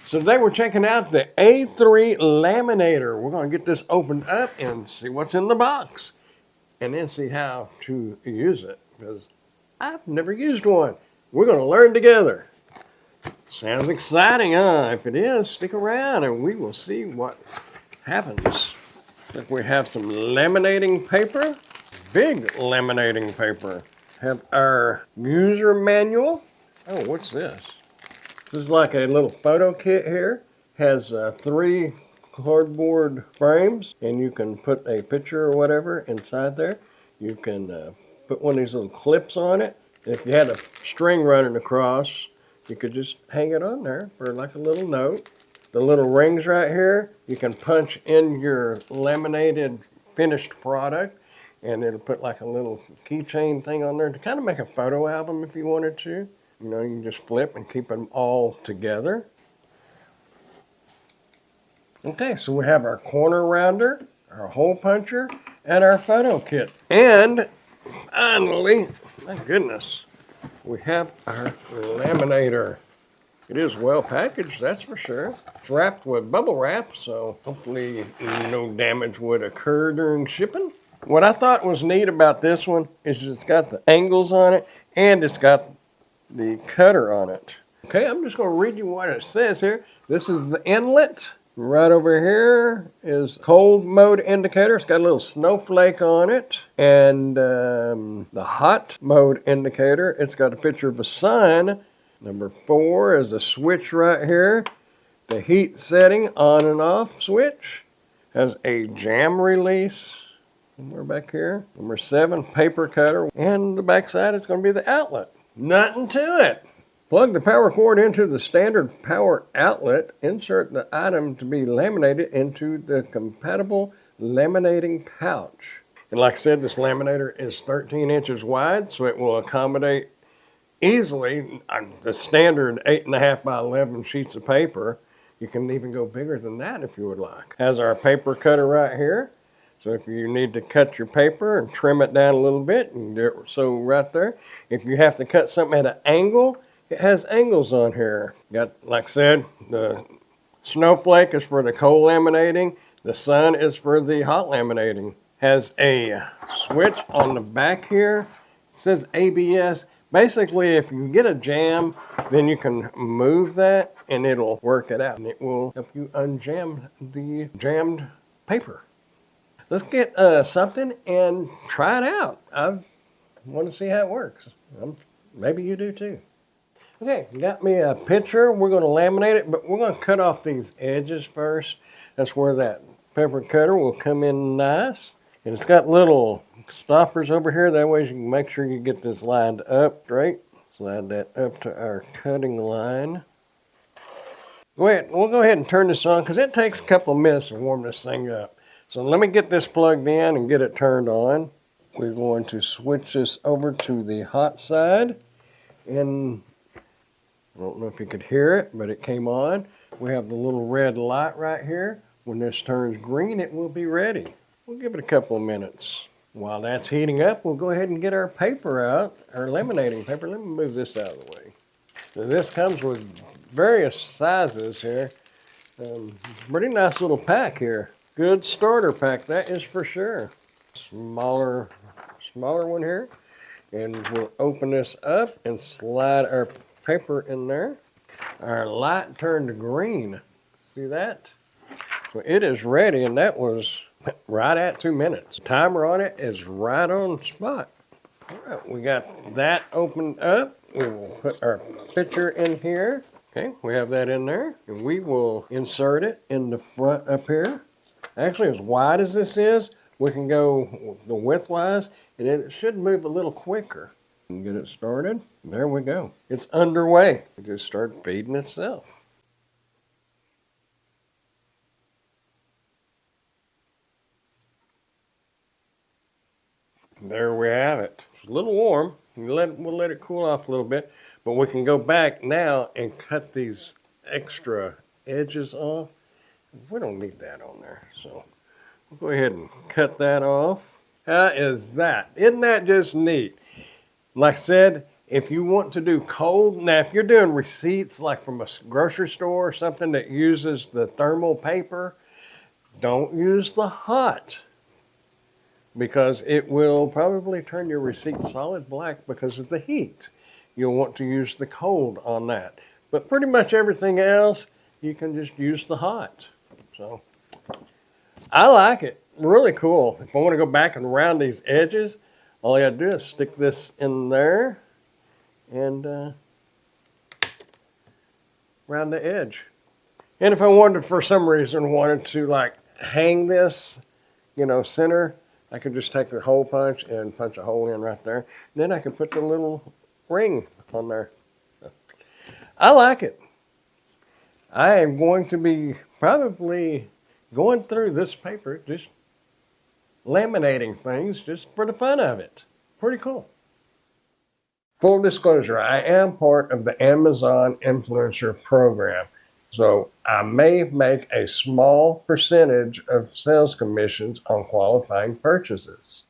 So today we're checking out the A3 Laminator. We're going to get this opened up and see what's in the box. And then see how to use it. Because I've never used one. We're going to learn together. Sounds exciting, huh? If it is, stick around and we will see what happens. If we have some laminating paper, big laminating paper. Have our user manual. Oh, what's this? This is like a little photo kit here. Has 3 cardboard frames, and you can put a picture or whatever inside there. You can put one of these little clips on it. If you had a string running across, you could just hang it on there for like a little note. The little rings right here, you can punch in your laminated finished product, and it'll put like a little keychain thing on there to kind of make a photo album if you wanted to. You know, you can just flip and keep them all together. Okay, so we have our corner rounder, our hole puncher, and our photo kit. And finally, my goodness, we have our laminator. It is well packaged, that's for sure. It's wrapped with bubble wrap, so hopefully no damage would occur during shipping. What I thought was neat about this one is it's got the angles on it and it's got the cutter on it. Okay, I'm just going to read you what it says here. This is the inlet. Right over here is cold mode indicator. It's got a little snowflake on it. And the hot mode indicator, it's got a picture of a sun. Number 4 is a switch right here. The heat setting on and off switch. Has a jam release. Somewhere back here. Number 7, paper cutter. And the back side is going to be the outlet. Nothing to it. Plug the power cord into the standard power outlet. Insert the item to be laminated into the compatible laminating pouch. And like I said, this laminator is 13 inches wide, so it will accommodate easily the standard 8.5 by 11 sheets of paper. You can even go bigger than that if you would like. Has our paper cutter right here. So if you need to cut your paper and trim it down a little bit, you can do it so right there. If you have to cut something at an angle, it has angles on here. Got, like I said, the snowflake is for the cold laminating. The sun is for the hot laminating. Has a switch on the back here. It says ABS. Basically, if you get a jam, then you can move that and it'll work it out. And it will help you unjam the jammed paper. Let's get something and try it out. I want to see how it works. Maybe you do too. Okay, you got me a picture. We're going to laminate it, but we're going to cut off these edges first. That's where that paper cutter will come in nice. And it's got little stoppers over here. That way you can make sure you get this lined up straight. Slide that up to our cutting line. We'll go ahead and turn this on because it takes a couple of minutes to warm this thing up. So let me get this plugged in and get it turned on. We're going to switch this over to the hot side. And I don't know if you could hear it, but it came on. We have the little red light right here. When this turns green, it will be ready. We'll give it a couple of minutes. While that's heating up, we'll go ahead and get our paper out, our laminating paper. Let me move this out of the way. So this comes with various sizes here. Pretty nice little pack here. Good starter pack, that is for sure. Smaller one here. And we'll open this up and slide our paper in there. Our light turned green. See that? So it is ready, and that was right at 2 minutes. Timer on it is right on spot. All right, we got that opened up. We will put our picture in here. Okay, we have that in there. And we will insert it in the front up here. Actually, as wide as this is, we can go the width-wise, and it should move a little quicker. And get it started. There we go. It's underway. It just started feeding itself. There we have it. It's a little warm. We'll let it cool off a little bit, but we can go back now and cut these extra edges off. We don't need that on there, so we'll go ahead and cut that off. How is that? Isn't that just neat? Like I said, If you want to do cold, now if you're doing receipts like from a grocery store or something that uses the thermal paper, don't use the hot, because it will probably turn your receipt solid black because of the heat. You'll want to use the cold on that. But pretty much everything else, you can just use the hot. So I like it. Really cool. If I want to go back and round these edges, all I got to do is stick this in there and round the edge. And if I wanted, for some reason, wanted to like hang this, center, I could just take the hole punch and punch a hole in right there. And then I could put the little ring on there. I like it. I am going to be probably going through this paper, just laminating things just for the fun of it. Pretty cool. Full disclosure, I am part of the Amazon Influencer Program, so I may make a small percentage of sales commissions on qualifying purchases.